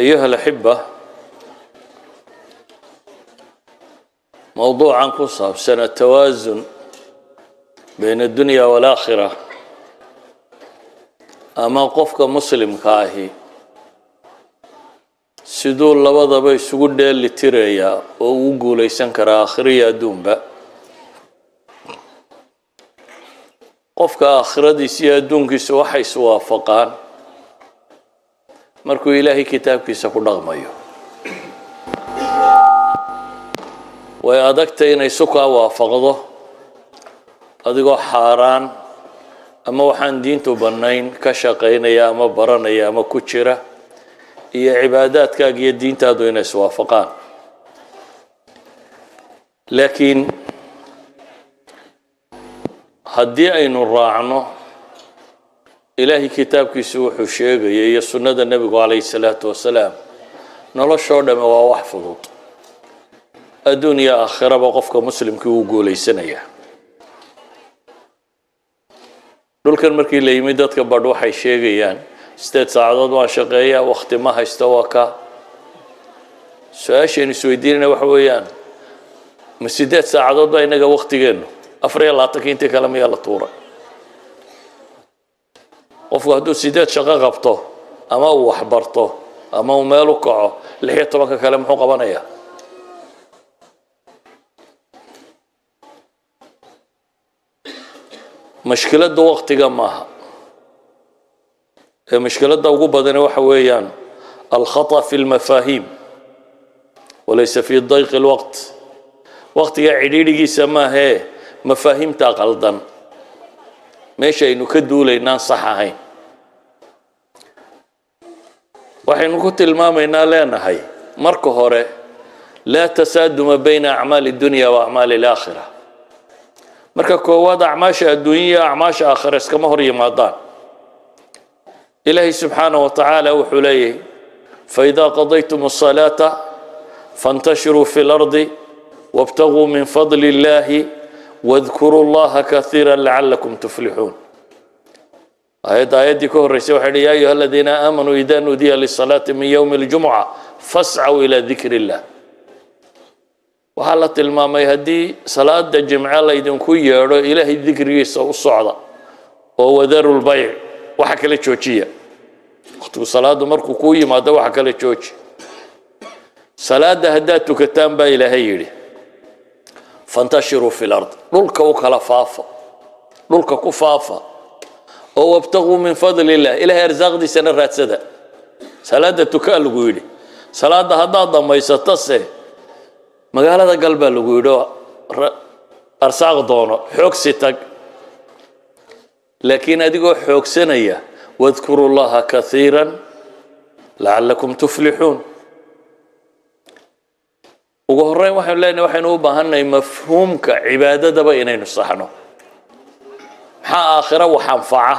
أيها الأحبة، موضوع عن قصة سنة التوازن بين الدنيا والآخرة أما قفك مسلم كاهي سيدول لبضا بي سقود ديال اللي تيريا ووقو ليسان كرا آخرية دونبا قفك آخرة دي سيا دونكي سوحي سوافقان markuu ilaahay kitaabkiisa ku dhaqmayo way adagtay inay suka waafaqdo adigoo xaaraan ama waxaan diintu banayn ka shaqeynaya ama baranaya ama ku jira iyo cibaadaadkaaga iyo diintaadu inay iswaafaqaan laakiin haddii aynu raacno إلهي كتابك سوح الشيء يا سنة النبي عليه الصلاة والسلام نلاشوا دم وواحفظوا الدنيا آخرة بقفك مسلم كي وقولي سنة دول كان مركي اللي يمدد كبردو حي شيء يعني استاد سعادات وعشقية وقت ما هيستواكا سؤال شيء سويدين وحويان مسجدات سعادات بينك وقت جنو أفريق الله تكين تكلم يلا طورة qofku hadduu sideed shaqo qabto ama uu wax barto ama uu meel u kaco 16 kale muxuu qabanayaa mashkiladda waqtiga maaha mashkiladda ugu badan waxa weeyaan الخطأ في المفاهيم وليس في ضيق الوقت waqtiga cidhiidhigiisa maahe mafaahiimta qaldan meesha aynu ka duulaynaan sax ahayn waxaynu ku tilmaamaynaa leenahay marka hore laa tasaaduma bayna acmaali dunya wa acmaali alaakhira marka koowaad acmaasha adduunya acmaasha aakhira iskama hor yimaadaan ilaahay subxaanahu wa tacaala wuxuu leeyahay faidaa qadaytum asalaata fantashiruu fi lardi wabtaguu min fadli illaahi واذكروا الله كثيرا لعلكم تفلحون آياتي كهرسي وحيد يا أيها الذين آمنوا إذا نودي للصلاة من يوم الجمعة فاسعوا إلى ذكر الله وحالة الماما يهدي صلاة الجمعة ليدن كوية إلهي الذكر يسا والصعدة وهو ذر البيع وحكى لتشوشية اختو صلاة مركو كوية ما دو حكى لتشوش صلاة هداتو كتان با إلهي يلي فانتشروا في الأرض للك وكلا فافا للك كفافا وابتغوا من فضل الله إلهي أرزاق دي سنة رات سدا صلاة تكال لقويدي صلاة هذا ما يستطيع مقالة قلبه لقويدو أرزاق دونه حوك ستك لكن أدقوا حوك سنية واذكروا الله كثيرا لعلكم تفلحون ugu horeyn waxaan leenahay waxaynu u baahanay mafhuumka cibaadada inaynu saxno maxaa aakhira waxaan faca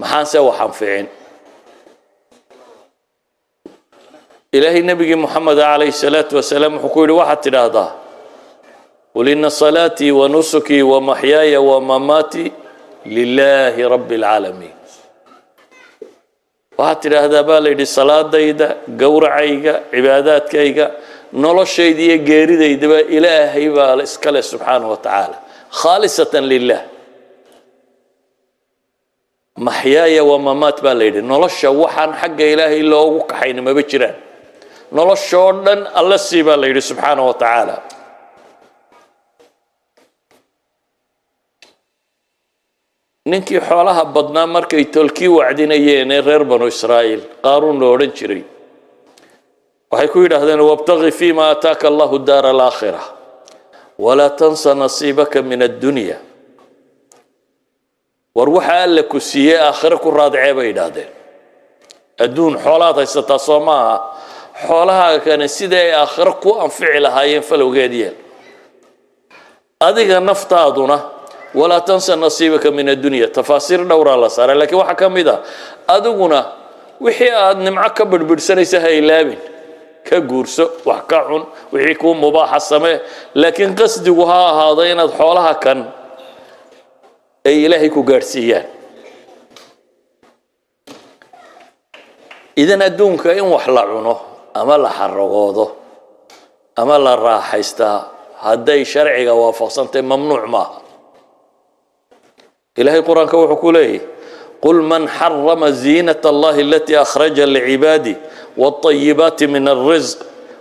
maxaan se waxaan fiicin ilaahay nabigi muhammad alayhi salatu wasalaam wuxuu ku yiri waxaad tiraahdaa qul inna salati wa nusuki wa mahyaaya wa mamati lillahi rabbil alamin waxaad tidhaahdaa baa la yidhi salaadayda gowracayga cibaadaadkayga noloshayda iyo geeridaydaba ilaahay baa iskale subxaanahu wa tacaala khaalisatan lilah maxyaaya wa mamaat baa la yidhi nolosha waxaan xagga ilaahay loogu kaxayna maba jiraan noloshoo dhan alla sii baa la yidhi subxaanahu wa tacaala ninkii xoolaha badnaa markay tolkii wacdinayeen reer banu israa'iil qaaruun loo odhan jiray waxay ku yidhaahdeen wabtaghi fiima ataaka allahu daara alaakhira walaa tansa nasiibaka min addunya war waxa alla ku siiyey aakhira ku raadicee bay yidhaahdeen adduun xoolaad haysataa soo maaha xoolahaaga kana sidai ay aakhira ku anfici lahaayeen falowgeediya adiga naftaaduna ولا تنسى نصيبك من الدنيا تفاسير دورة الله صار لكن واحد كميدا أدونا وحي أدن معك برسنة هاي لابن كجورس وحكاعون ويكون مباح السماء لكن قصدي وها هذين حولها كان أي إلهي كجارسيان إذن أدونك إن وحلعنه أما لا حرقوده أما لا راحيستا هدي شرعي وافقسنت ممنوع ما إلهي القرآن كوحكو ليه قل من حرم زينة الله التي أخرج لعباده والطيبات من الرزق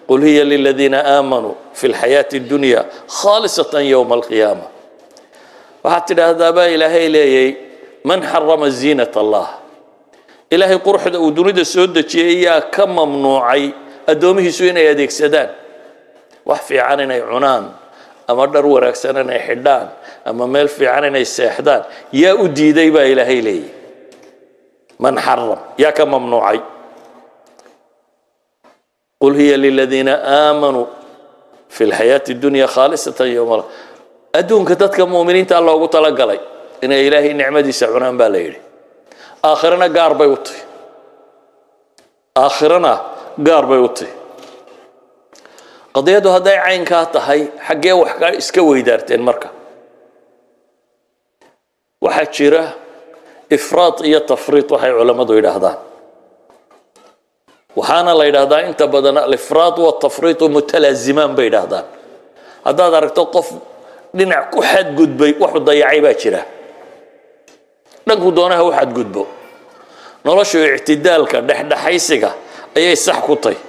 قل هي للذين آمنوا في الحياة الدنيا خالصة يوم القيامة وحتى هذا با إلهي ليه من حرم زينة الله إلهي قرح ودنيا السودة إياه كم ممنوعي أدومه سوين يديك سدان وحفي عننا عنان أما درور أكسننا حدان أما ميل في عننا السيحدان يا أدي ديبا إلهي لي من حرم يا كم ممنوعي قل هي للذين آمنوا في الحياة الدنيا خالصة يوم الله أدون كتتك مؤمنين الله قلت لك لي إن إلهي نعمة دي سعنان بالليل آخرنا قار بيوطي آخرنا قار بيوطي قضيته هذا عين كاتهاي حقه وحكا اسكوي دارتين مركا واحد شيره افراط iyo tafriit waxay culimadu yiraahdaan waxaana la yiraahdaa inta badan al-ifraat wa tafriit mutalaziman bay yiraahdaan hadaad aragto qof dhinac ku xad gudbay wuxuu dayacay baa jira dhanku doonaha uu xad gudbo noloshu i'tidaalka dhaxdhaxaysiga ayay sax ku tahay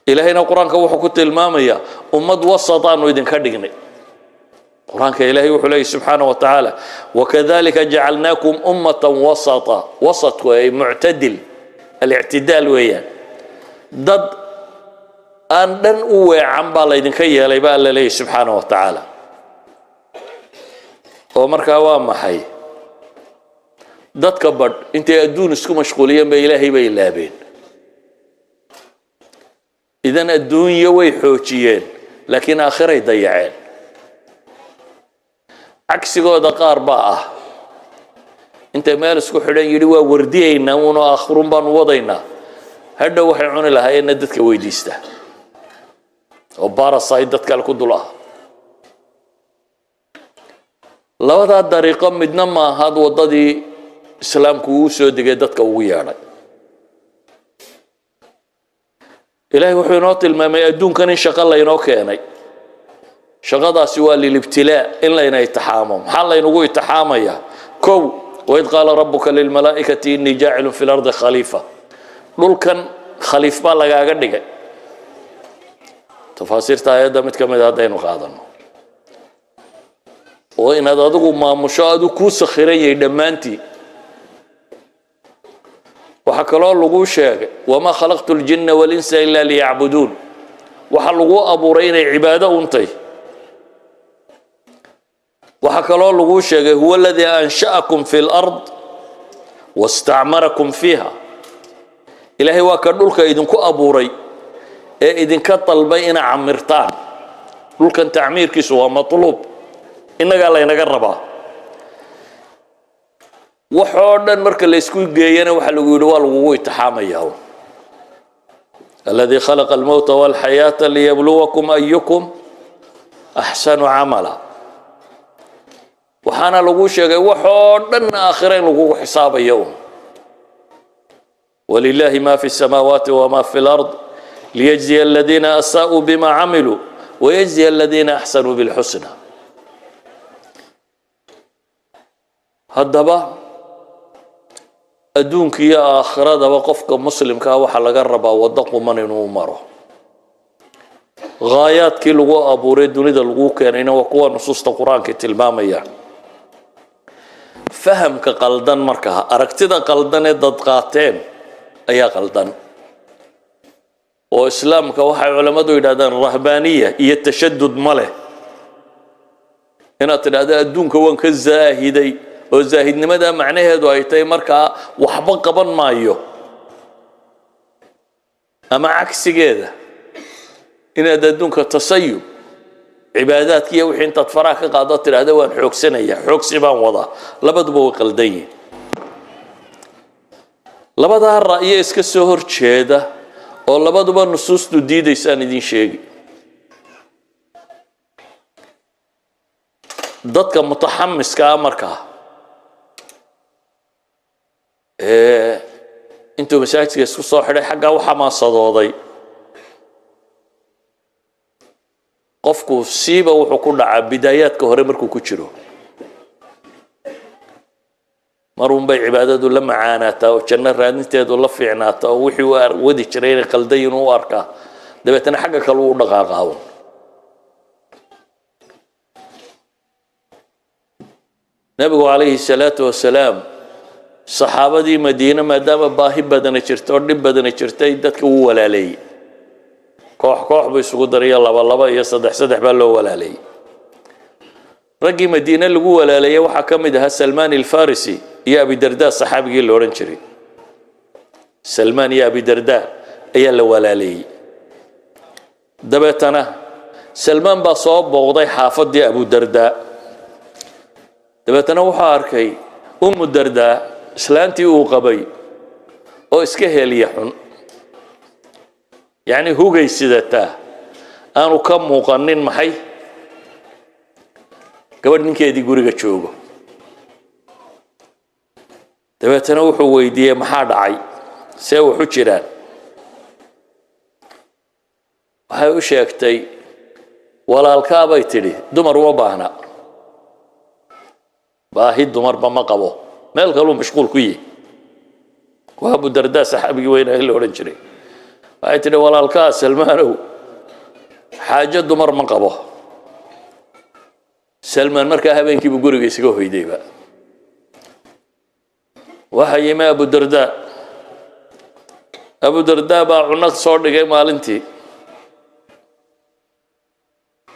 إلهينا القرآن كوحكت المامية أمد وسطان وإذن كدقني القرآن كإلهي وحليه سبحانه وتعالى وكذلك جعلناكم أمة وسطا وسط معتدل الاعتدال ويا ضد أن دن أوي عن بالا إذن كي يليبا لله سبحانه وتعالى ومركا وام حي ضد كبر انت أدون اسكو مشغولين بإلهي بإلهين إذن الدنيا ويحوشيين لكن آخر يضيعين عكس قوة قارباء انت مالسكو حلين يريوا وردينا ونو آخرون بان وضينا هذا وحي عون لها ينددك ويديسته وبارا صايدتك الكد الله لو هذا الطريقة مدنا ما هذا وضدي إسلام كوسو دقيدتك ويانا إلهي وحي نوتي الماما يدون كان شغال لينو كيني شغادا سوى للابتلاء إلا ينا يتحامم حال ينقو يتحاميا كو وإذ قال ربك للملائكة إني جاعل في الأرض خليفة دول كان خليفة لغا قدق تفاسير تايدا متكمل هذين وقادنا وإن هذا دقو ما مشاهدو كوس خيري دمانتي وحكى الله لغو شيء وما خلقت الجن والإنس إلا ليعبدون وحلقوا أبو رين عبادة أنتي وحكى الله لغو شيء هو الذي أنشأكم في الأرض واستعمركم فيها إلهي وكذلك إذن كو أبو ري إذن كطلبين عمرتان دول كان تعمير كسوة مطلوب إنك الله ينقربها وحودا مركا ليسكو جينا وحلو يقولوا لغو يتحاميه الذي خلق الموت والحياة ليبلوكم أيكم أحسن عملا وحانا لغو شيء وحودا آخرين لغو حساب يوم ولله ما في السماوات وما في الأرض ليجزي الذين أساءوا بما عملوا ويجزي الذين أحسنوا بالحسنى هدبا أدونك يا آخرة وقفك مسلم كاوحا لقربا ودقوا من ينومره غايات كي لغو أبو ريد ولد لغو كان وقوة نصوص القرآن كتلمامية فهم كقلدان مركها أركتدا قلدان ددقاتين أيا قلدان وإسلام كوحا علماء يدادان الرهبانية هي التشدد ماله هنا تدادا أدونك وانك الزاهدي والزاهد نمدا معناه هذا أيتي مركا وحبا قبن مايو أما عكس كذا إن أدونك تصيب عبادات كي وحين تتفراك قادات هذا وان حوك سنية حوك سبان وضع لبد بو قلدي لبد الرأي اسك السهر تشيدا أو لبد بو نصوص تديد يسان دين شيء ضدك متحمس كأمركا intuu masaajidka isku soo xidhay xaggaa u xamaasadooday qofku siiba wuxuu ku dhacaa bidaayaadka hore markuu ku jiro marun bay cibaadadu la macaanaataa oo janno raadinteedu la fiicnaataa oo wixii uu wadi jiray inay qaldayin u arkaa dabeetana xagga kale uu dhaqaaqaawo nabigu calayhi salaatu wasalaam saxaabadii madiina maadaama baahi badana jirta oo dhib badana jirtay dadka uu walaaleeyey koox koox buu isugu daraya laba laba iyo saddex saddex baa loo walaaleeyey raggii madiina lagu walaaleeyey waxaa ka mid ahaa salmaan alfarisi iyo abidarda saxaabigii la odhan jiray salmaan iyo abidarda ayaa la walaaleeyey dabeetana salmaan baa soo booqday xaafadii abudarda dabeetana wuxuu arkay ummu darda islaantii uu qabay oo iska heliya xun yacni hugay sidataa aanu ka muuqanin maxay gabadh ninkeedii guriga joogo dabeetana wuxuu weydiiyey maxaa dhacay see wax u jiraan waxay u sheegtay walaalkaabay tidhi dumar uma baahna baahi dumarba ma qabo meel kaluu mashquul ku yihi waa abu dardaa saxaabigii weynaa la odhan jiray waxay tidhi walaalkaa salmaanow xaajo dumar ma qabo salmaan markaa habeenkiibu guriga isaga hoydayba waxa yimi abu dardaa baa cunno soo dhigay maalintii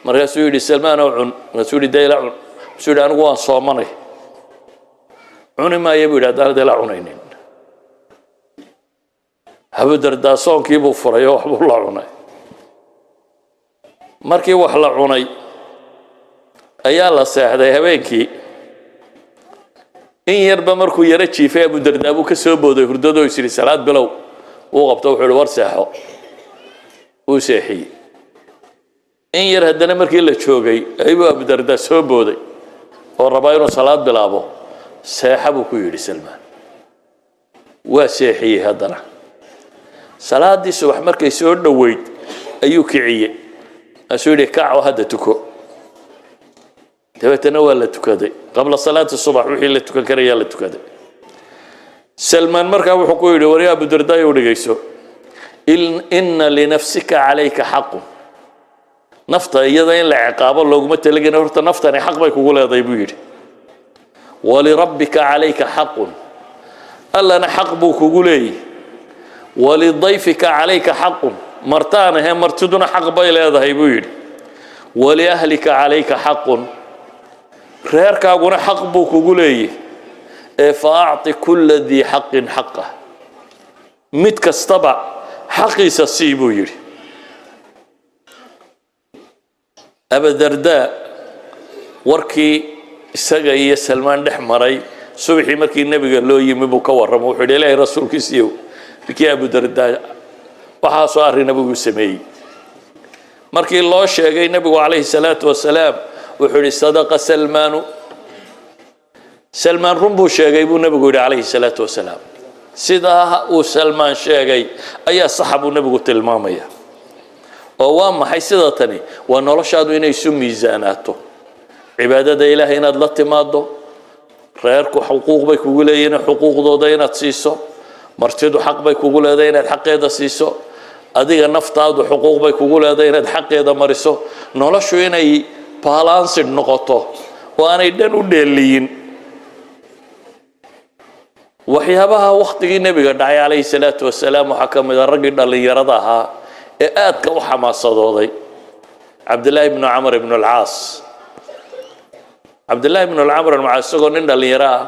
markaasuu yidhi salmaanow cun markaasuu yidhi dayla cun markaasuu yidhi anigu waan soomanay cuni maayo buu yidhi haddaan dayla cunaynin abu dardaa soonkii buu furay oo waxbuu la cunay markii wax la cunay ayaa la seexday habeenkii in yarba markuu yaro jiifay abu dardaa buu ka soo booday hurdadoo is yidhi salaad bilow uu qabto wuxuu yidhi war seexo uu seexiyey in yar haddana markii la joogay ayuu abu dardaa soo booday oo rabaa inuu salaad bilaabo seexa buu ku yidhi salmaan waa seexiyey haddana salaadii subax markay soo dhoweyd ayuu kiciyey asuu yidhi kaco hadda tuko dabeetana waa la tukaday qabla salaati subax wixii la tukan karayaa la tukaday salmaan markaa wuxuu ku yidhi wari abu dardaa u dhegayso inna linafsika calayka xaqun nafta iyada in la ciqaabo looguma talagin horta naftani xaq bay kugu leedahay buu yidhi walirabbika calayka xaqun allana xaq buu kugu leeyahy walidayfika calayka xaqun martaanahe martiduna xaq bay leedahay buu yidhi waliahlika calayka xaqun reerkaaguna xaq buu kugu leeyahy ee fa acti kulla dii xaqin xaqah mid kastaba xaqiisa sii buu yidhi abadardaa warkii isaga iyo salmaan dhex maray subaxii markii nebiga loo yimi buu ka warramo wuxuu yidhi ilaahay rasuulkiisiiyow ninkii abudardaa waxaasoo arrina buu sameeyey markii loo sheegay nebigu calayhi salaatu wasalaam wuxuu yidhi sadaqa salmaan run buu sheegay buu nebigu yidhi calayhi salaatu wasalaam sidaa uu salmaan sheegay ayaa saxa buu nebigu tilmaamaya oo waa maxay sida tani waa noloshaadu inay isu miisaanaato cibaadada ilaahay inaad la timaado reerku xuquuq bay kugu leeyihiin xuquuqdooda inaad siiso martidu xaq bay kugu leedahay inaad xaqeeda siiso adiga naftaadu xuquuq bay kugu leedahay inaad xaqeeda mariso noloshu inay balanced noqoto oo aanay dhan u dheeliyin waxyaabaha waqtigii nebiga dhacay calayhi salaatu wasalaam waxaa ka mid a raggii dhallinyarada ahaa ee aadka u xamaasadooday cabdillaahi ibnu camar ibnu alcaas cabdillaahi ibnu camar ibnu alcaas isagoo nin dhallinyaro ah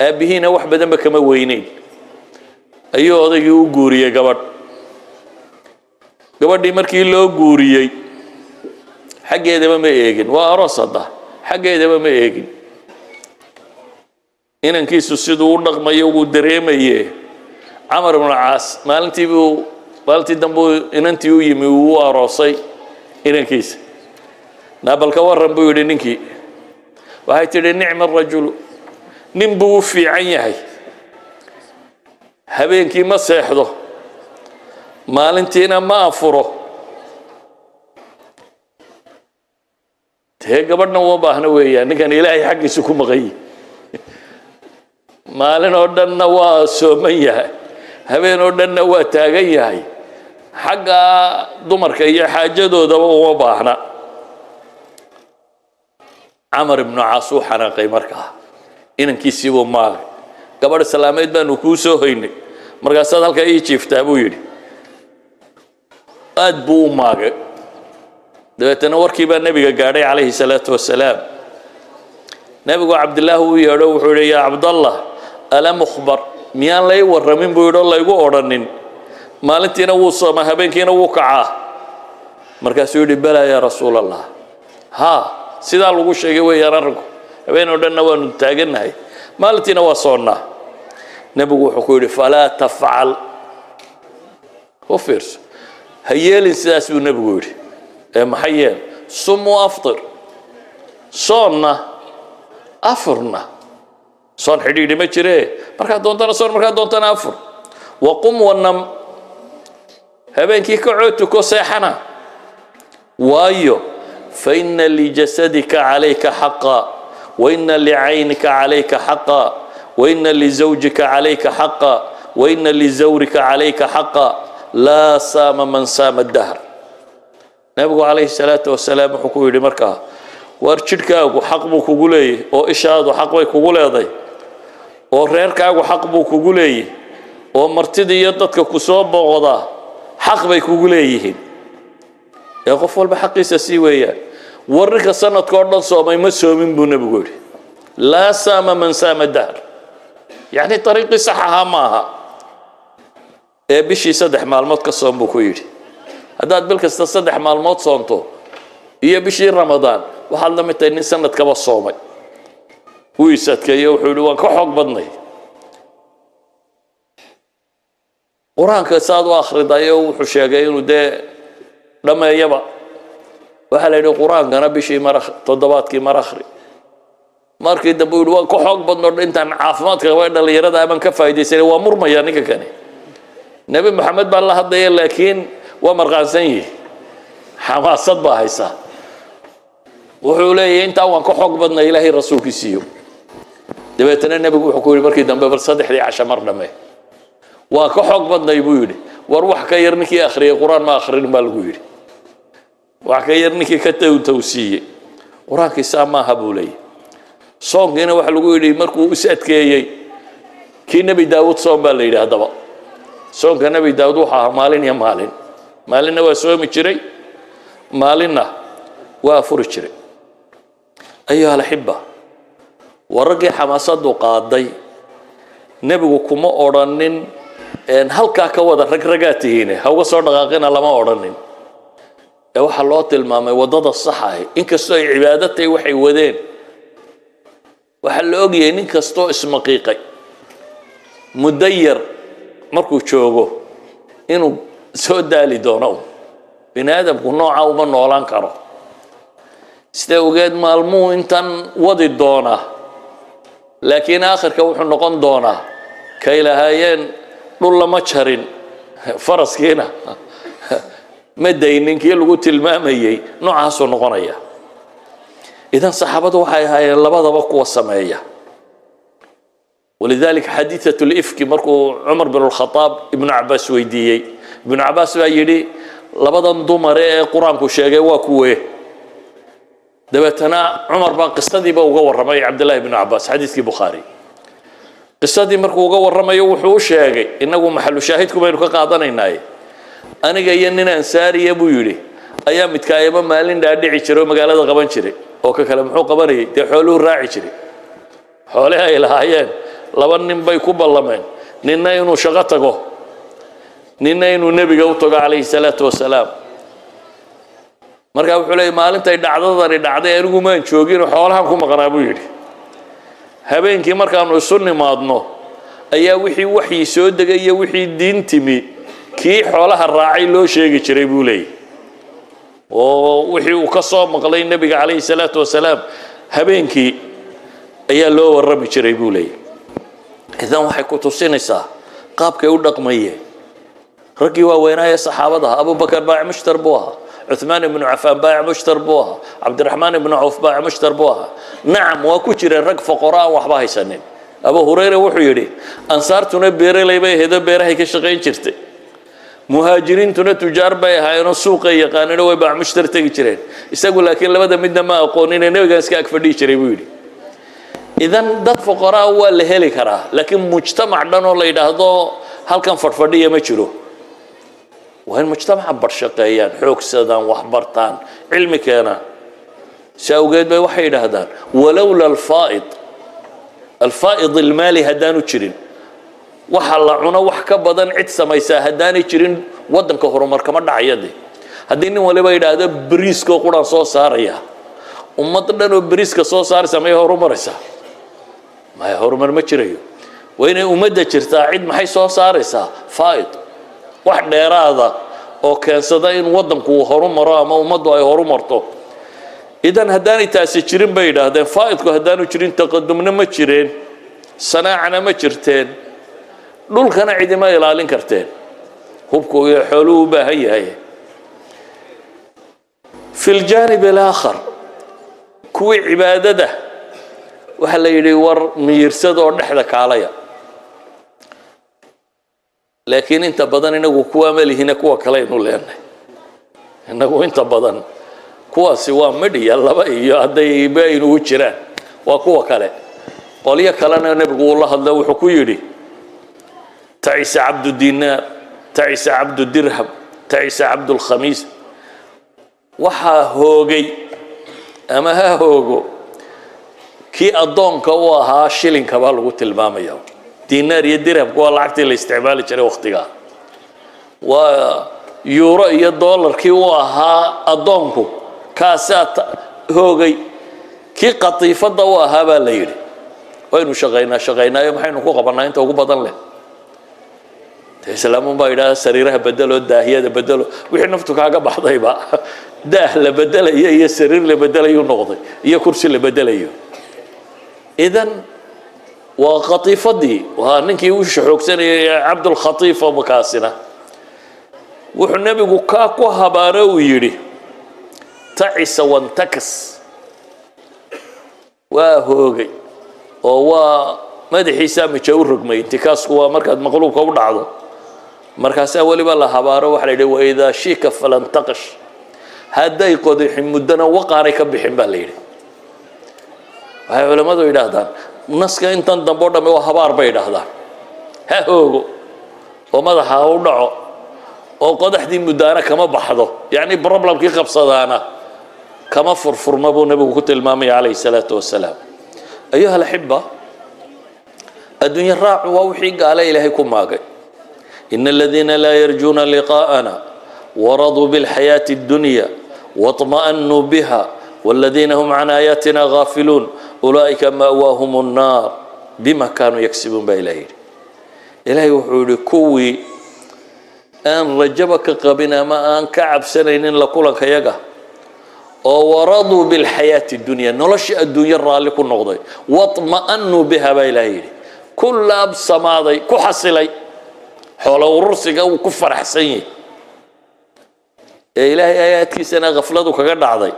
aabbihiina wax badanba kama weyneyn ayuu odaygii u guuriyey gabadhii markii loo guuriyey xaggeedaba ma eegin waa aroos hadda xaggeedaba ma eegin inankiisu siduu u dhaqmayo uu dareemaye camar ibnu alcaas maalintii dambe inantii u yimi uu u aroosay inankiisa naabalka warran buu yidhi ninkii waxay tidhi nicma rajulu nin buu u fiican yahay habeenkii ma seexdo maalintiina ma afuro tee gabadhna uma baahna weeyaan ninkan ilaahay xaggiisa ku maqan yahay maalin oo dhanna waa sooman yahay habeen oo dhanna waa taagan yahay xagga dumarka iyo xaajadoodaba uma baahna camar ibnu caas uu xanaaqay markaa inankiisiibuu maagay gabadh islaameed baanu kuu soo hoynay markaasaad halkaa ii jiiftaa buu yidhi aad buu u maagay dabeetana warkii baa nebiga gaadhay calayhi salaatu wasalaam nebigu cabdillaahi uu yeedho wuxuu yidhi yaa cabdallah alam ukhbar miyaan lay warramin buu yidhi oo laygu odhanin maalintiina wuu sooma habeenkiina wuu kacaa markaasuu yidhi balaa yaa rasuul allah haa sidaa lagu sheegay weeyaan arrinku habeen oo dhanna waanu taagannahay maalintiina waa soonnaa nebigu wuxuu ku yidhi falaa tafcal u fiirso ha yeelin sidaas buu nebigu yidhi ee maxay yeel sum wa aftir soonna afurna soon xidhiidhi ma jiree markaad doontana soon markaad doontana afur waqum wanam habeenkii kacoo tuko seexana waayo faina lijasadika calayka xaqa waina licaynika calayka xaqa waina lizawjika calayka xaqa waina lizawrika calayka xaqa laa saama man saama dahr nabigu calayhi salaatu wasalaam wuxuu ku yidhi markaa war jidhkaagu xaq buu kugu leeyahy oo ishaadu xaq bay kugu leeday oo reerkaagu xaq buu kugu leeyahy oo martida iyo dadka ku soo booqdaa xaq bay kugu leeyihiin ee qof walba xaqiisa sii weeyaan warrinka sanadka oo dhan soomay ma soomin buu nebigu yidhi laa saama man saama dahr yacni dariiqii sax ahaa ma aha ee bishii 3 maalmood ka soom buu ku yidhi haddaad bil kasta 3 maalmood soonto iyo bishii ramadaan waxaad la mid tahay nin sanadkaba soomay wuu isadkeeyo wuxuu yidhi waan ka xoog badnay qur-aanka saad u akhridayo wuxuu sheegay inuu dee dhammeeyaba waxaa la yidhi qur-aankana bishii toddobaadkii mar akhri markii dambe uu yidhi waan ka xoog badno intaan caafimaadka qaba dhallinyarada aman ka faa'iidaysanay waa murmaya ninka kani nebi maxamed baa la hadlaya laakiin waa marqaansan yihi xamaasad baa haysaa wuxuu leeyahay intaa waan ka xoog badna ilaahay rasuulkiisiiyo dabeetana nebigu wuxuu ku yidhi markii dambe bal 3 casho mar dhammee waan ka xoog badnay buu yidhi war wax ka yar ninkii akhriyay qur-aan ma akhrin baa lagu yidhi wax ka yar ninkii ka tawsiiyey qur-aankiisaa maaha buu leeyahy soonkiina waxa lagu yidhi markuu is adkeeyey kii nebi daawud soon baa la yidhi haddaba soonka nebi daawud wuxuu ahaa maalin iyo maalin maalinna waa soomi jiray maalinna waa afuri jiray ayuha alaxiba waa raggii xamaasadu qaaday nebigu kuma odhanin halkaa ka wada ragaa tihiine ha uga soo dhaqaaqina lama odhanin ee waxaa loo tilmaamay waddada saxa ah inkastoo ay cibaado tahay waxay wadeen waxaa la ogyahay nin kastoo ismaqiiqay muddo yar markuu joogo inuu soo daali doono bini aadamku nooca uma noolaan karo sidee ogeed maalmuhu intan wadi doonaa laakiin aakhirka wuxuu noqon doonaa kay lahaayeen dhul lama jarin faraskiina ma daynin kii lagu tilmaamayey noocaasuu noqonaya idan saxaabadu waxay ahaayeen labadaba kuwa sameeya ولذلك حديثة الإفك مركو عمر بن الخطاب ابن عباس ويديي ابن عباس بقى يدي لبدن ضمر قرآن كشيء وكوه دبتنا عمر بن قصة دي بقى وجور رمي عبد الله بن عباس حديث البخاري قصة دي مركو وجور رمي وحوش شيء إنه محل شاهدكم بينك قاضنا الناي أنا جاي إننا أنساري أبو يلي أيام متكايبة مالين دادي عشرة مقالة قبان شري أو كلام حو قباني تحولوا الراعي شري حولها إلى هايين laba nin bay ku ballameen ninna inuu shaqo tago ninna inuu nebiga u tago calayhi salaatu wasalaam markaa wuxuu leeyay maalintay dhacdadani dhacday anigu maan joogin xoolahan ku maqnaa buu yidhi habeenkii markaanu isu nimaadno ayaa wixii waxyi soo degay iyo wixii diin timi kii xoolaha raacay loo sheegi jiray buu leeyay oo wixii uu ka soo maqlay nebiga calayhi salaatu wasalaam habeenkii ayaa loo warrami jiray buu leeyay إذا waxay ku tusinaysaa قابك يودق ميه رقي ووينايا صحابتها أبو بكر بايع مشتر بوها عثمان بن عفان بايع مشتر بوها عبد الرحمن بن عوف بايع مشتر بوها نعم وكجر الرق فقراء وحباها سنين أبو هريرة وحيري أنصارتنا بيري ليبي هذا بيري كشقين شرتي مهاجرين تنا تجار باي هاينو سوق يقانون ويباع مشتر تيجي شرين يسأقول لكن لبدا مدنا ما أقولين نيجي نسكاك فدي شري بيدي إذن دات فقراء هو اللي هلي كراه لكن مجتمع دانو اللي يدهضو هل كان فرفدية ما يشرو وهن مجتمع برشقيان حوك سدان وحبرتان علمي كان ساوقيت بي وحي يدهدان ولولا الفائض المالي هدانو تشرين waxa la cuno wax ka badan cid samaysa hadaanay jirin wadanka horumarka ma dhacayade hadii nin waliba yiraahdo bariiska quraan soo saaraya ummad dhan oo bariiska soo saaraysa ma horumaraysa ma horumar ma jirayo wayna ummadda jirtaa cid maxay soo saaraysa faaid wax dheeraada oo keensada in wadanku horumaro ama ummaddu ay horumarto idan hadaanay taasi jirin bay yiraahdeen faaidku hadaanu jirin taqaddumna ma jireen sanaacana ma jirteen dhulkana cidima ilaalin karteen hubku iyo xooluhu baahan yahay في الجانب الآخر كوي عبادته وحلا يدي ور ميرسد ونحلك عليا لكن انت بدن انه كوا ملي هنا كوا كلين ولين انه انت بدن كوا سوا مدي يلا بقى هدي باين وجيران وكوا كله قوليه كلنا نبي الله هذا وحكو يدي تعيس عبد الدينار تعيس عبد الدرهم تعيس عبد الخميس وحا هوغي اما ها هوغو كي ادونك وها شيلين كبا لو تلماميا دينار يا درهم كو لعقتي الاستعمال جري وقتها و يورو يا دولار كي وها ادونكو كاسات هوغي كي قطيفه وها با ليري وينو شقينا يوم حين كو قبنا انت ugu badan leh islaamu baa ila sariiraha bedelo daahiyada bedelo wixii naftu kaaga baxdayba daah la bedelayo iyo sariir la bedelayo noqday iyo kursi la bedelayo idan wa qatifadi wa ninkii uu xoogsanayay Abdul Khatif makaasina wuxuu nabigu ka ku habaaro uu yiri ta'isa wantakas wa hoogay oo waa madaxiisa ma jawrugmay tikaasku waa markaad maqluubka u dhacdo markaas waliba la habaaro waxa la yiraahdaa wayda shika falantaqash haday qodix mudana waqaanay ka bixin baa la yiraahdaa waxa culimadu yiraahdaan naska intan dambo dhame waa habaar bay yiraahdaan ha hoogo oo madaxa u dhaco oo qodaxdii mudana kama baxdo yaani problemkii qabsadaana kama furfurma buu nabigu ku tilmaamay alayhi salatu wasalaam ayuha alhibba الدنيا راع ووحي قال إلهيكم ماقي إن الذين لا يرجون لقاءنا ورضوا بالحياة الدنيا واطمأنوا بها والذين هم عن آياتنا غافلون أولئك مأواهم النار بما كانوا يكسبون بإلهي إلهي وحولي كوي أن رجبك قبنا ما أن كعب سنين لكولك يقى ورضوا بالحياة الدنيا نلشئ الدنيا رالك النقضي واطمأنوا بها بإلهي كل أب سماضي كحصلي حول ورسك وكفر حسين إلهي آياتك سنة غفلتك قد عضي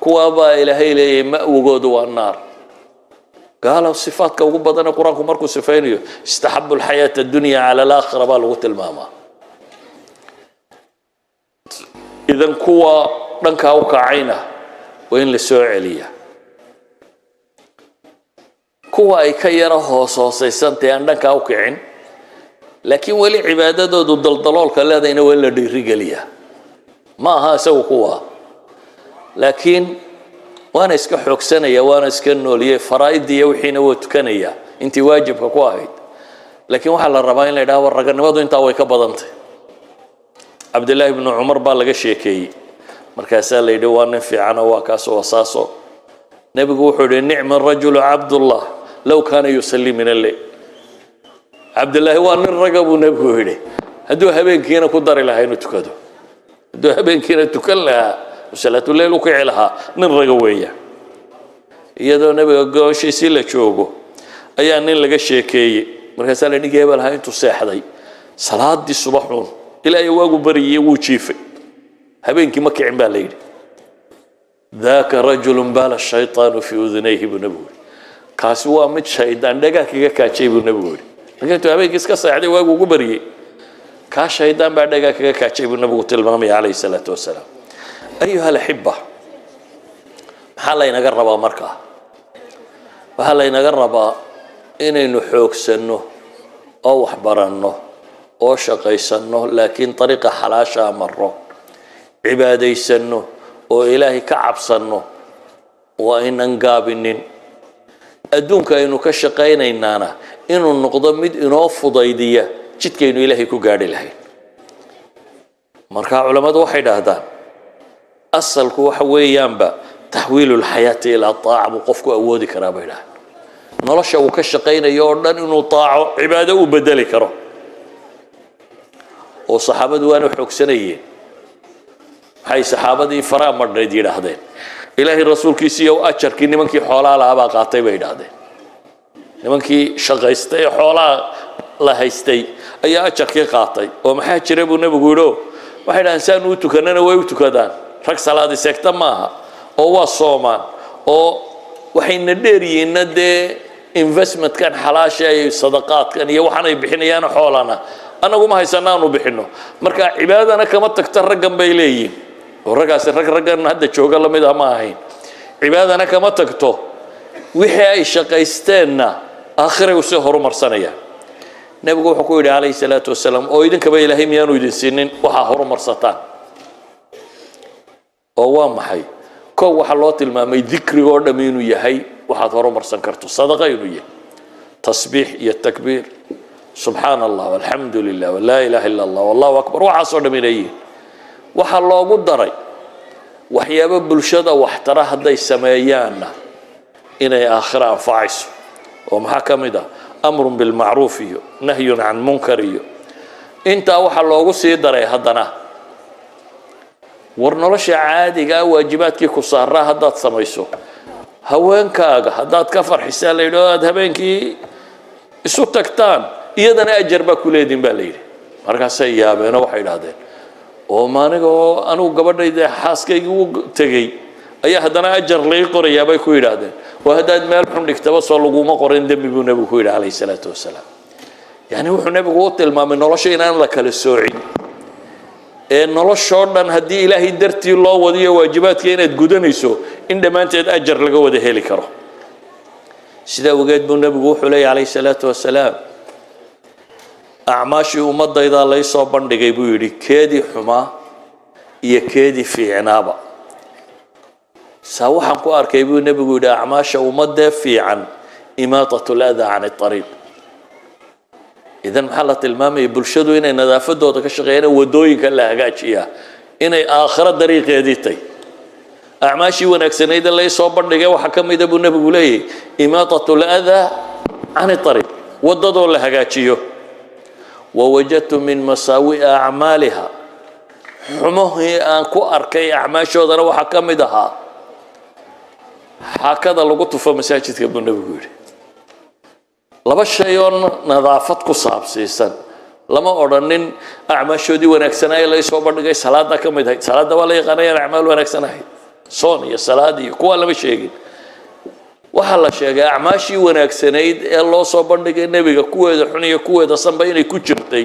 كوابا إلهي لي ماء وجود والنار قالوا صفاتك وقبضنا قرآنكم مركو سفينيو استحبوا الحياة الدنيا على الآخرة بالغوت الماما إذن كوا دنكا وكعينة وين لسوء عليا kuwa ay ka yara hoosoosaysantay aan dhanka u kicin laakiin wali cibaadadoodu daldaloolka leedayna waa la dhiirigeliya ma aha isagu kuwa laakiin waana iska xoogsanaya waana iska nooliyay faraa'idii wixiina waa tukanaya intii waajibka ku ahayd laakiin waxa la rabaa in la yiraahdo raganimadu inta way ka badantay Abdullah ibn Umar baa laga sheekeeyay markaas la yidhi waa nin fiican oo waa kaas oo asaaso nabigu wuxuu yidhi ni'ma rajulu Abdullah لو كان يصلي من الليل عبد الله وان الرقب نبيه هدي هدو هبين كينا كدر لها إنه تكدو هدو هبين كينا تكلها وصلاة الليل وكعلها من رقوية يدو نبي قوشي سيلا شوقو أيان نين لقى الشيكي مركز سالة نيجي بلها انتو ساحدي صلاة دي صباحون إلى يواجه بري وشيفي هبينك مكعين بالليل ذاك رجل بال الشيطان في أذنيه بنبوي كاسوا مت شيطان دقا كاتشي بنبوي لكن تو هبينك إسكا ساعدي واجه بري كاش شيطان بعد دقا كاتشي بنبوي تلمامي عليه الصلاة والسلام. أيها الأحبة حالا ينقربا مركا وحالا ينقربا إنaynu xoogsanno oo wax baranno oo shaqaysanno laakiin dariiqa xalaasha marro cibaadaysanno oo ilaahay ka cabsanno waa inaan gaabinin adduunka aynu ka shaqaynaynaana inuu noqdo mid inoo fudaydiya jidkaynu ilaahay ku gaadhi lahayn. marka culimadu waxay dhahdaan asalku waxa weeyaanba taxwiilul xayaati ila taaca buu qofku awoodi karaa bay dhahdaan nolosha uu ka shaqaynayo oo dhan inuu taaco cibaado u bedeli karo oo saxaabadu waana xoogsanayeen waxay saxaabadii faraa madhayd yidhaahdeen ilaahay rasuulkiisii oo ajarkii nimankii xoolaha lahaa baa qaatay bay yidhaahdeen nimankii shaqaystay xoolaha la haystay ayaa ajarkii qaatay oo maxaa jira buu nabigu yidhi waxay dhahaan saan u tukanana way u tukadaan rag salaadi seegta maaha oo waa soomaan oo waxayna dheeriyiinna dee investmentkan xalaasha iyo sadaqaadkan iyo waxaanay bixinayaan xoolana anagu ma haysanaanu bixinno marka cibaadana kama tagta raggan bay leeyihiin oo raggaasi raggan hadda jooga la mid ah ma ahayn cibaadana kama tagto wixii ay shaqaysteenna aakhirey usii horumarsanayaan nabigu wuxuu ku yidhi calayhi salaatu wasalaam oo idinkaba ilaahay miyaanu idin siinin waxaa horumarsataan oo waa maxay كو وحلو تلمامي ذكري ودم إنه يهي وحد هرمر سنكرته صدقة إنه يه تصبيح يتكبير سبحان الله والحمد لله ولا إله إلا الله والله أكبر وعصر من أيه وحلو قدري وحيا باب الشدة واحتراه هذا السمايان إنه آخر أنفعس ومحكم ده أمر بالمعروف نهي عن منكر أنت وحلو قصي دري هذا ورنولشة عادي واجباتك كسارة هدات سميسو هوين كاغا هدات كفر حسال ليلاد هبينكي اسو تكتان يدنا أجربا كوليدين بالليل مركا سيابين وحيد هذين ومانيكو أنو قبل إذا حاسكي تجي أي هدنا أجر لي قرية باي كويد هذين وهداد مال حمدك توصل لقوما قرين دم بيبو نبي كويد عليه الصلاة والسلام يعني هو نبي قوتل ما من نولشة إنان لك للسوعي noloshoo dhan haddii ilaahay dartii loo wadiyo waajibaadka inaad gudanayso in dhammaanteed ajar laga wada heli karo sidaa ogeed buu nabigu wuxuu leeyahay calayhi salaatu wasalaam acmaashii ummadayda lay soo bandhigay buu yidhi keedii xumaa iyo keedii fiicnaaba saa waxaan ku arkay buu nabigu yidhi acmaasha ummadee fiican imaatatul adaa can ariiq إذن محلة المامي بلشدو إنه نظافة دوتا كشغينا ودوين كلا هجاجيا إنه آخر طريق يديتي أعماشي ونكسن إذا اللي صوبر لقى وحكم إذا بنا بقولي إماطة الأذى عن الطريق وددوا لها هجاجيو ووجدت من مساوئ أعمالها حموه أنكو أركي أعماشي وذا وحكم إذا هكذا لقطوا في مساجد كبنا بقولي laba shay oo nadaafad ku saabsiisan lama oranin acmaashoodii wanaagsanaa la soo bandhigay salaada ka mid ahayd salaada waa la yaqaanayaan acmaal wanaagsan ahayd soon iyo salaad iyo kuwa lama sheegin waxa la sheegay acmaashii wanaagsanayd ee loo soo bandhigay nabiga kuweeda xun iyo kuweeda sanba inay ku jirtay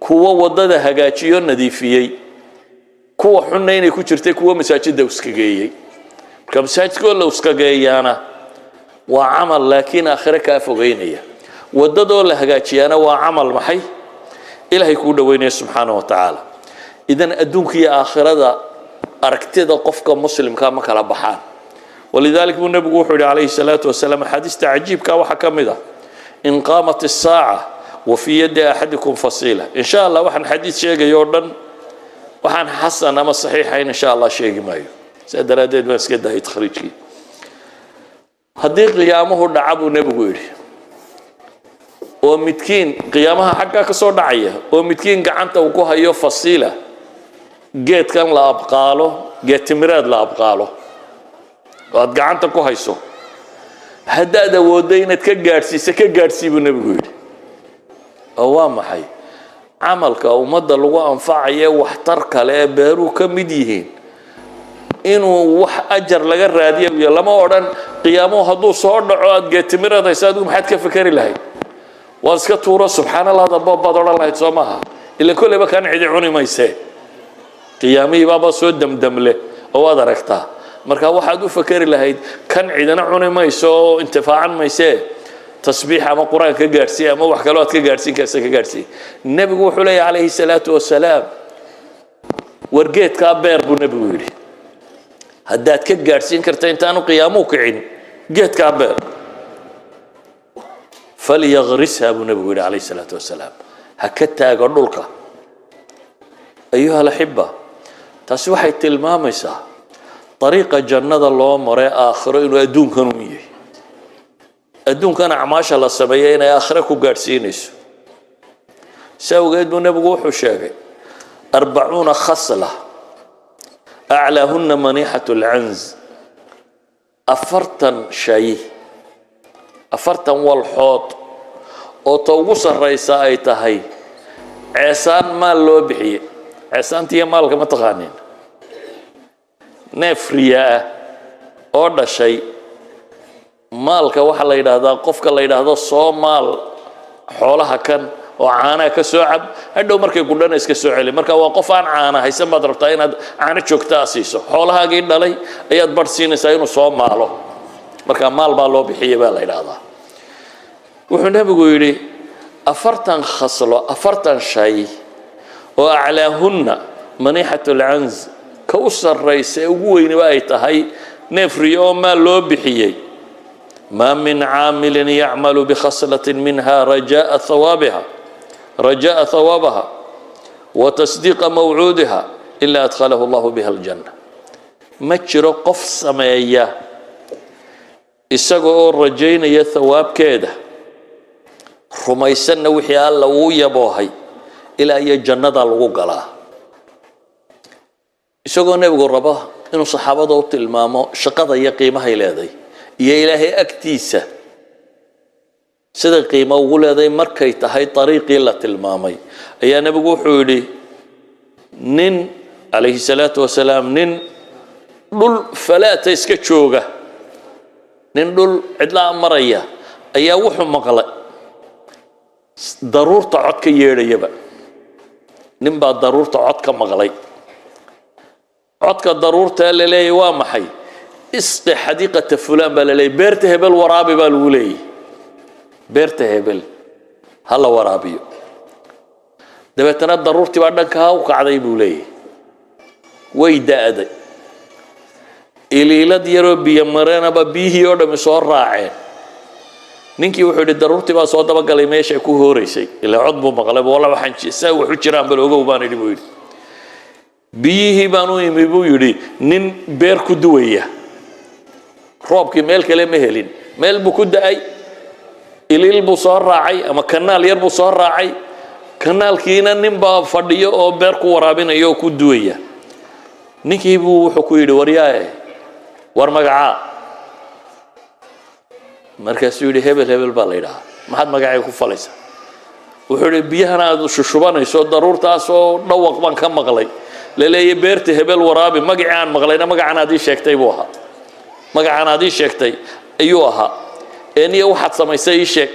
kuwa wadada hagaajiyo nadiifiyay kuwa xunna inay ku jirtay kuwa masaajidda iska geeyay marka masaajidka la iska geeyana وعمل لكن آخره كافوغينيا وددو لهجاجيانا وعمل محي إلهي يكون دوينه سبحانه وتعالى إذن أدونك يا آخرة أركتد قفك مسلم كما كلا بحان ولذلك النبي وحده عليه الصلاة والسلام حديث تعجيب كوحكم ده إن قامت الساعة وفي يد أحدكم فصيلة إن شاء الله وحن حديث شيء يوردن وحن حسن أما صحيحين إن شاء الله شيء ما يو سيدنا ديد بس كده يتخرجي هدي قيامه دعابو نبغوري ومتكين قيامها حقا كسور دعيه ومتكين قعنته وكوها يو فصيلة جيت كان لا أبقاله جيت تمراد لا أبقاله وقد قعنته كوها يسو هدا ودينة كجارسي بنبغوري أوام حي camalka ummadda lagu anfacayo waxtar kale ee beeruhu ka mid yihiin inuu wax ajar laga raadiyo iyo lama odhan qiyaamuhu hadduu soo dhaco aad geetimiradaysa adigu maxaad ka fikari lahayd waa iska tuuro subxaan allah baad odhan lahayd soo maaha ilan kolleyba kaan cidi cuni maysee qiyaamihii baaba soo damdamle oo waad aragtaa marka waxaad u fakari lahayd kan cidina cuni mayso oo intifaacan maysee tasbiix ama quraan ka gaarsiin ama wax kale aad ka gaarsiin karsa ka gaarsiin nabigu wuxuu leeyahay calayhi salaatu wasalaam wargeedka beer buu nabigu yidhi haddaad ka gaarsiin karta intaanu qiyaamuhu kicin geedka beer falyagrisha buu nabigu yidhi calayhi salaatu wasalaam ha ka taago dhulka ayuha alaxiba taasi waxay tilmaamaysaa طريقة جنة الله مرة آخر إنه أدون كانوا مية أدون كان عماش الله سبيين آخرك وقارسينيس سو قد نبغوا حشاقي 40 خصلة أعلاهن منيحة العنز أفرتن شيء أفرتن والحوط أو توصل الرئيس أيتهاي عسان مال لو بحي عسان تيا مالك ما تغانين neef riyaa oo dhashay maalka waxa la yiraahdaa qofka la yiraahdo Soomaal xoolaha kan oo caana ka soo cab hadhow markay gudhana iska soo celi marka waa qof aan caana haysan baad rabtaa inaad caana joogta asiiso xoolahaagii dhalay ayaad barsiinaysaa inuu soo maalo marka maal baa loo bixiyay baa la yiraahdaa wuxuu nabigu yiri 40 khaslo 40 shay oo aclaahunna manihatul anz كوسر رئيس وين بايتهاي نفريو ما لو بحيي ما من عامل يعمل بخصلة منها رجاء ثوابها وتصديق موعودها إلا أدخله الله بها الجنة ما تشرو قف سمايا إساقو رجين يا ثواب كيده رميسن وحي الله ويبوهي إلى أي جنة الوقلا isagoo nabigu rabo inuu saxaabada u tilmaamo shaqada iyo qiimaha ay leedahay iyo ilaahay agtiisa sida qiimo ugu leedahay markay tahay dariiqii la tilmaamay ayaa nabigu wuxuu yidhi nin alayhi salaatu wasalaam nin dhul falaata iska jooga nin dhul cidla maraya ayaa wuxuu maqlay daruurta cod ka yeedhayaba nin baa daruurta cod ka maqlay عدك ضرورة للي وامحي اسقي حديقة فلان باللي بيرت هبل ورابي بالولي بيرت هبل هلا ورابي دبتنا ضرورتي بعدك هاو قاعدين بولي ويدا أدي إلي لد يربي مرينا ببيه يودا مسور راعين نينكي وحود ضرورتي با صوت بقى لي ماشي كو هوريسي إلا عضبو مغلب والله وحنشي ساوي حجران بالوغو باني دي بويد biyihii baan u imi buu yidhi nin beer ku duwaya roobkii meel kale ma helin meel buu ku da'ay ilil buu soo raacay ama kanaal yar buu soo raacay kanaalkiina nin baa fadhiyo oo beer ku waraabinayo oo ku duwaya ninkii buu wuxuu ku yidhi waryaaye war magacaa markaasuu yidhi hebel baa la yidhahaa maxaad magacay ku falaysaa wuxuu yidhi biyahana aad shushubanayso daruurtaasoo dhawaq baan ka maqlay للي بيرت هبل ورابي مقعان مغلينا مقعان هذه شيكتي بوها مقعان هذه شيكتي أيوها إني واحد سميسي شيك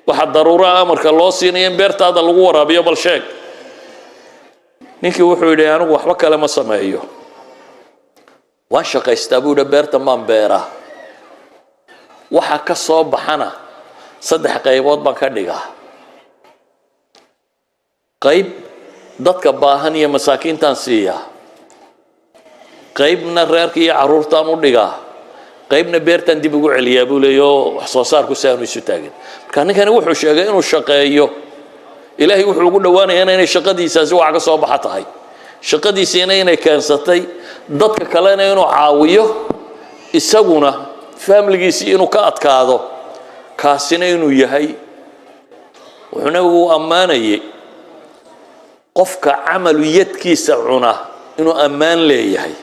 واحد ضرورة أمر كالله سينيين بيرت هذا الورابي يبل شيك نيكي وحولي أنا وحبك لما سمعيه وانشق يستابود بيرت من بيرا وحكا صوب حنا صدح قيبوت بانكاديغا قيب dadka baahan iyo masaakiintan siiya qaybna reerka iyo caruurtaan u dhigaa qaybna beertan dib ugu celiyaa buu leeyahay wax soo saarku saanu isu taagin marka ninkani wuxuu sheegay inuu shaqeeyo ilaahay wuxuu ugu dhawaanayaa inay shaqadiisaasi wax ka soo baxa tahay shaqadiisina inay keensatay dadka kalena inuu caawiyo isaguna family-giisa inuu ka adkaado kaasina inuu yahay wuxuuna ugu ammaanayay qofka camaliyadkiisa cuna inuu ammaan leeyahay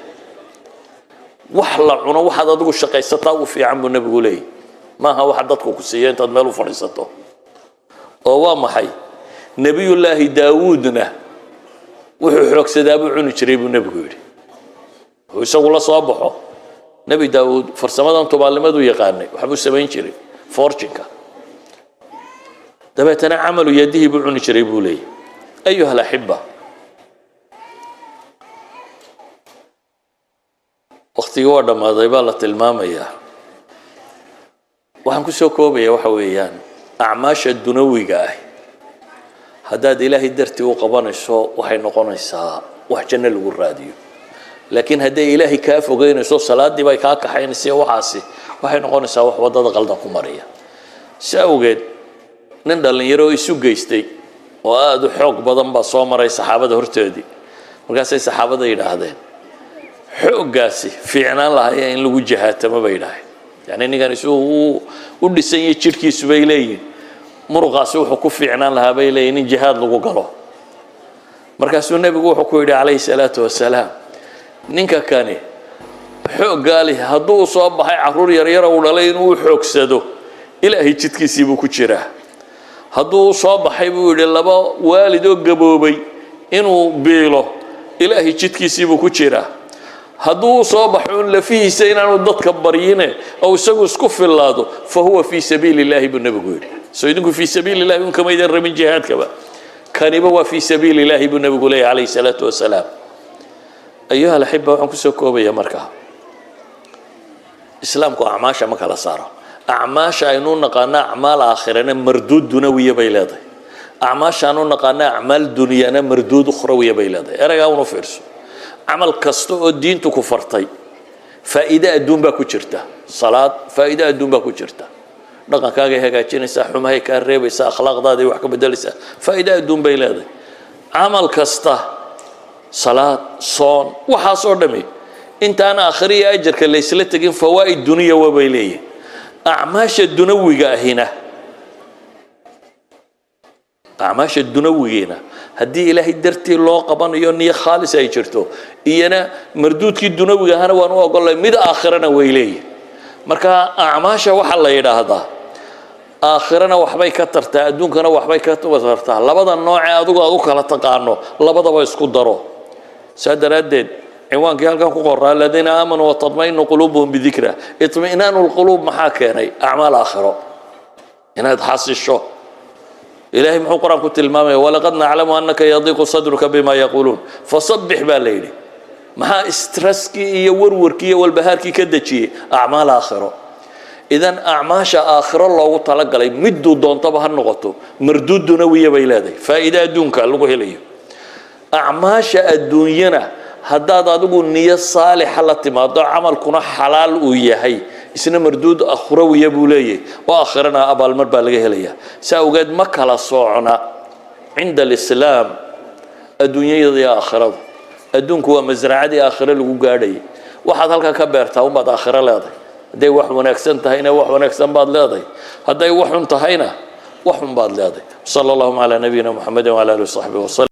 wax la cuno waxaad adigu shaqaysataa u fiican buu nabigu leeyahay maaha waxa dadku ku siiyeen intaad meel u fadhiisato oo waa maxay نبي الله داودنا وحوك سدابو عنو جريبو نبي يري ويسوي الله صابحه نبي داود فرسمادان طبالمدو يقاني وحبو سبين جري فورجنكا دبتنا عمل يده بعون جريبو لي أيها الأحبة وقتي ورد ما ضيبالة المامية وحنكو سوكوبيا وحويان أعماش الدنوي قاي هداد إلهي درتي وقبان السوء وحي نقون الساء وحجن الراديو لكن هدي إلهي كاف وغين السوء صلاة دي باي كاكا حين السيا وحاسي وحي نقون الساء وحوضاد غلطة كماريا ساوغيد نندل يرو يسوق جيستي وآدو حوق بدن بصومر أي صحابة هرتودي وقاسي صحابة يراهدين حوق قاسي في عنان الله يعني لو جهات ما بيناه يعني إني كان يسوق ودي سيء تشركي سبيلين مرقاسي وحكو في عنان لها بيلين جهاد لو قالوا مركز النبي وحكو عليه الصلاة والسلام نينكا كاني حوق قالي هدو صوب هاي عرور يريرا ولالين وحوق سدو إلهي تشتكي سيبو كتشراه هدو صوب حيبو لبا والدو قبوبي إنو بيلو إلهي تشتكي سيبو كتشراه هدو صباحون لفيه سينا ودت كبرينه أو سجوا سكف الله فهو في سبيل الله بالنبي قولي سيدكم في سبيل الله يمكن ما يدر من جهات كبا كان يبوا في سبيل الله بالنبي قولي عليه الصلاة والسلام أيها الأحبة وعنكم سكوا بيا مركها إسلامكم أعماشا مكلا صاروا أعماشا إنون نقانا أعمال آخرين مردود دنيوية بيلاده أعماشا إنون نقانا أعمال دنيانا مردود أخروية بيلاده أرجعوا نفرسوا عمل كستو الدين تكفرتي فائدة الدون باكو جرتا صلاة فائدة الدون باكو جرتا دقا كاغي هاجينيسا حما هي كاريبيسا اخلاق دادي wax ka bedelisa faa'iido adduun bay leedahay amal kasta salaad soon waxa soo dhamay intaana akhriya ajirka la isla tagin fawaa'id dunya wa bay leeyahay a'maasha dunawiga ahina a'maasha dunawigeena haddii ilaahay dartii loo qabanayo niyo khaalis ay jirto iyana marduudkii dunawiga ahana waan u ogolay mid aakhirana way leeyahay marka a'maasha waxa la yiraahdaa aakhirana waxbay ka tartaa adduunkana waxbay ka tartaa labada nooc ee adigu aad u kala taqaano labadaba isku daro sadaradeed ciwaankii halkan ku qoraa ladina aamanu wa tatma'innu qulubuhum bi dhikra itma'inanul qulub maxaa keenay a'maal aakhiro inaad xasisho إلهي محو قرآن كنت المامي ولقد نعلم أنك يضيق صدرك بما يقولون فصبح بالليل مها استرسكي يوروركي والبهاركي كدتشي أعمال آخرة إذن أعماش آخرة الله طلق لي مدو دون طبها النغطو مردود دونوية بيلادي فإذا دونك اللغو هليه أعماش الدنيا هداد أدوغو النية الصالحة التي ما دو عمل كنا حلال ويهي isna marduud akhrawiya buu leeyahay oo aakhirana abaalmar baa laga helaya saawgeed ma kala soocna cinda al-islaam adduunyada iyo aakhirada adduunku waa masraacadii aakhira lagu gaadhay waxaad halka ka beertaa umad aakhira leedahay haday wax wanaagsan tahayna wax wanaagsan baad leedahay haday wax xun tahayna wax xun baad leedahay sallallahu ala nabiyina muhammad wa ala alihi wa sahbihi